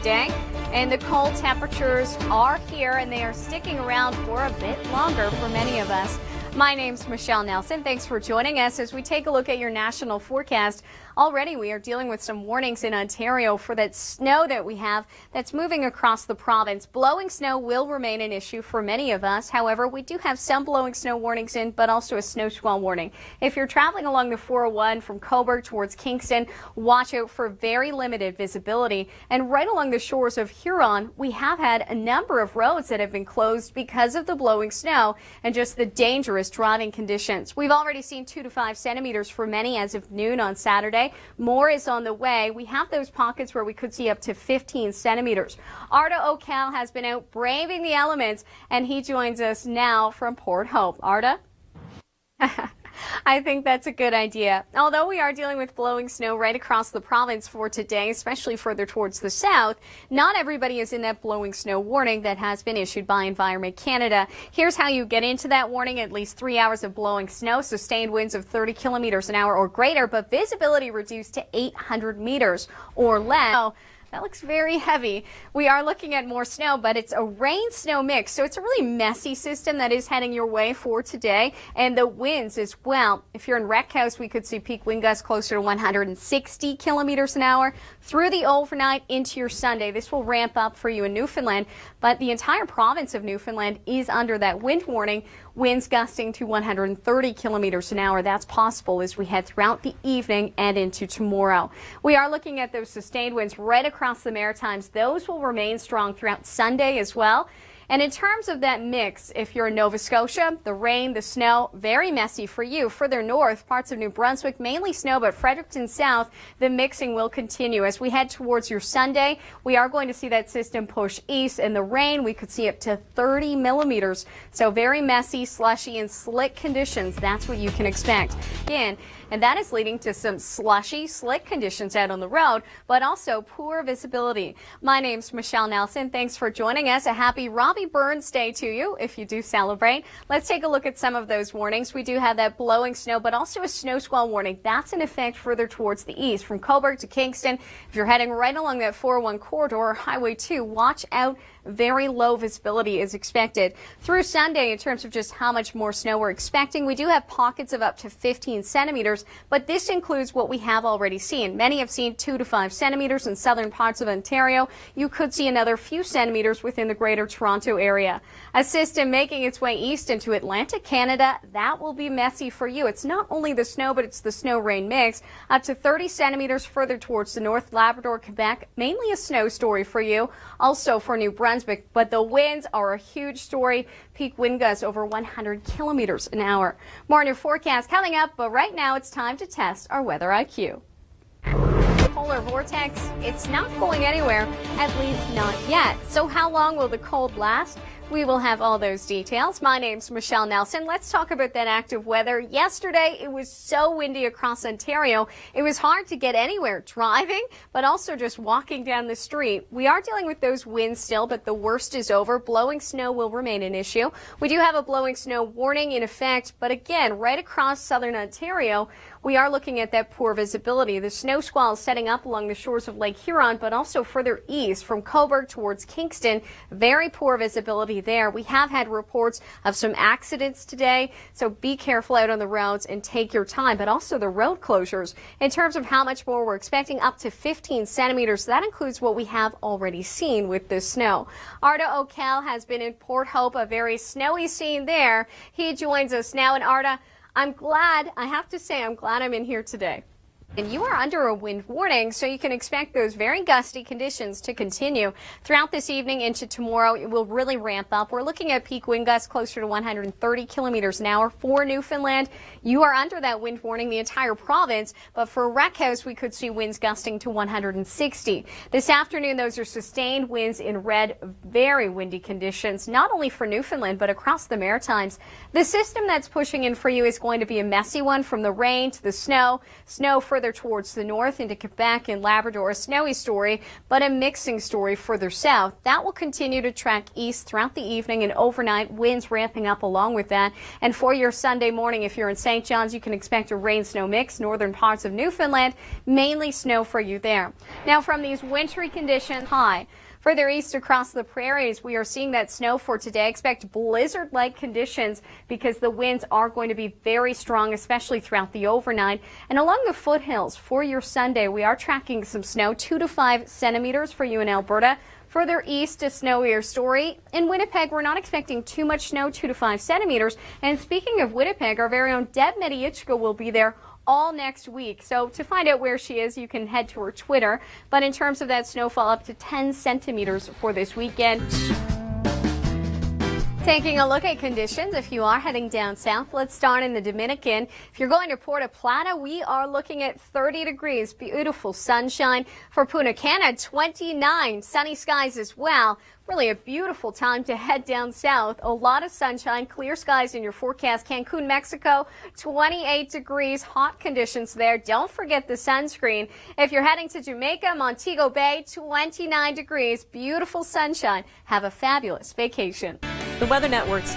day, and the cold temperatures are here and they are sticking around for a bit longer for many of us. My name's Michelle Nelson. Thanks for joining us as we take a look at your national forecast. Already we are dealing with some warnings in Ontario for that snow that we have that's moving across the province. Blowing snow will remain an issue for many of us. However, we do have some blowing snow warnings in, but also a snow squall warning. If you're traveling along the 401 from Cobourg towards Kingston, watch out for very limited visibility. And right along the shores of Huron, we have had a number of roads that have been closed because of the blowing snow and just the dangerous driving conditions. We've already seen 2 to 5 centimeters for many as of noon on Saturday. More is on the way. We have those pockets where we could see up to 15 centimeters. Arda O'Cal has been out braving the elements, and he joins us now from Port Hope. Arda? I think that's a good idea. Although we are dealing with blowing snow right across the province for today, especially further towards the south, not everybody is in that blowing snow warning that has been issued by Environment Canada. Here's how you get into that warning. At least 3 hours of blowing snow, sustained winds of 30 kilometers an hour or greater, but visibility reduced to 800 meters or less. That looks very heavy. We are looking at more snow, but it's a rain-snow mix, so it's a really messy system that is heading your way for today, and the winds as well. If you're in Wreckhouse, we could see peak wind gusts closer to 160 kilometers an hour through the overnight into your Sunday. This will ramp up for you in Newfoundland, but the entire province of Newfoundland is under that wind warning. Winds gusting to 130 kilometers an hour. That's possible as we head throughout the evening and into tomorrow. We are looking at those sustained winds right across the Maritimes. Those will remain strong throughout Sunday as well. And in terms of that mix, if you're in Nova Scotia, the rain, the snow, very messy for you. Further north, parts of New Brunswick, mainly snow, but Fredericton South, the mixing will continue. As we head towards your Sunday, we are going to see that system push east, and the rain, we could see up to 30 millimeters. So very messy, slushy, and slick conditions. That's what you can expect. Again, and that is leading to some slushy, slick conditions out on the road, but also poor visibility. My name's Michelle Nelson. Thanks for joining us. A happy Robbie Burns Day to you if you do celebrate. Let's take a look at some of those warnings. We do have that blowing snow, but also a snow squall warning. That's in effect further towards the east from Cobourg to Kingston. If you're heading right along that 401 corridor or Highway 2, watch out. Very low visibility is expected. Through Sunday, in terms of just how much more snow we're expecting, we do have pockets of up to 15 centimeters, but this includes what we have already seen. Many have seen 2 to 5 centimeters in southern parts of Ontario. You could see another few centimeters within the greater Toronto area. A system making its way east into Atlantic Canada, that will be messy for you. It's not only the snow, but it's the snow-rain mix. Up to 30 centimeters further towards the North Labrador, Quebec, mainly a snow story for you. Also for New Brunswick, but the winds are a huge story. Peak wind gusts over 100 kilometers an hour. More on your forecast coming up, but right now it's time to test our weather IQ. Polar vortex, it's not going anywhere, at least not yet. So how long will the cold last? We will have all those details. My name's Michelle Nelson. Let's talk about that active weather. Yesterday, it was so windy across Ontario. It was hard to get anywhere driving, but also just walking down the street. We are dealing with those winds still, but the worst is over. Blowing snow will remain an issue. We do have a blowing snow warning in effect, but again, right across southern Ontario, we are looking at that poor visibility. The snow squall is setting up along the shores of Lake Huron, but also further east from Cobourg towards Kingston. Very poor visibility there. We have had reports of some accidents today, so be careful out on the roads and take your time, but also the road closures. In terms of how much more we're expecting, up to 15 centimeters. That includes what we have already seen with this snow. Arda O'Cal has been in Port Hope, a very snowy scene there. He joins us now. And Arda, I have to say, I'm glad I'm in here today. And you are under a wind warning, so you can expect those very gusty conditions to continue throughout this evening into tomorrow. It will really ramp up. We're looking at peak wind gusts closer to 130 kilometers an hour for Newfoundland. You are under that wind warning, the entire province, but for Wreckhouse, we could see winds gusting to 160. This afternoon, those are sustained winds in red, very windy conditions, not only for Newfoundland, but across the Maritimes. The system that's pushing in for you is going to be a messy one, from the rain to the snow for further towards the north into Quebec and Labrador, a snowy story, but a mixing story further south. That will continue to track east throughout the evening and overnight, winds ramping up along with that. And for your Sunday morning, if you're in St. John's, you can expect a rain-snow mix. Northern parts of Newfoundland, mainly snow for you there. Now from these wintry conditions, high. Further east across the prairies, we are seeing that snow for today. Expect blizzard-like conditions because the winds are going to be very strong, especially throughout the overnight. And along the foothills for your Sunday, we are tracking some snow, 2 to 5 centimeters for you in Alberta. Further east, a snowier story. In Winnipeg, we're not expecting too much snow, 2 to 5 centimeters. And speaking of Winnipeg, our very own Deb Mediichko will be there all next week. So to find out where she is, you can head to her Twitter. But in terms of that snowfall, up to 10 centimeters for this weekend. Taking a look at conditions, if you are heading down south, let's start in the Dominican. If you're going to Puerto Plata, we are looking at 30 degrees, beautiful sunshine. For Punta Cana, 29, sunny skies as well. Really a beautiful time to head down south. A lot of sunshine, clear skies in your forecast. Cancun, Mexico, 28 degrees, hot conditions there. Don't forget the sunscreen. If you're heading to Jamaica, Montego Bay, 29 degrees, beautiful sunshine. Have a fabulous vacation. The Weather Network's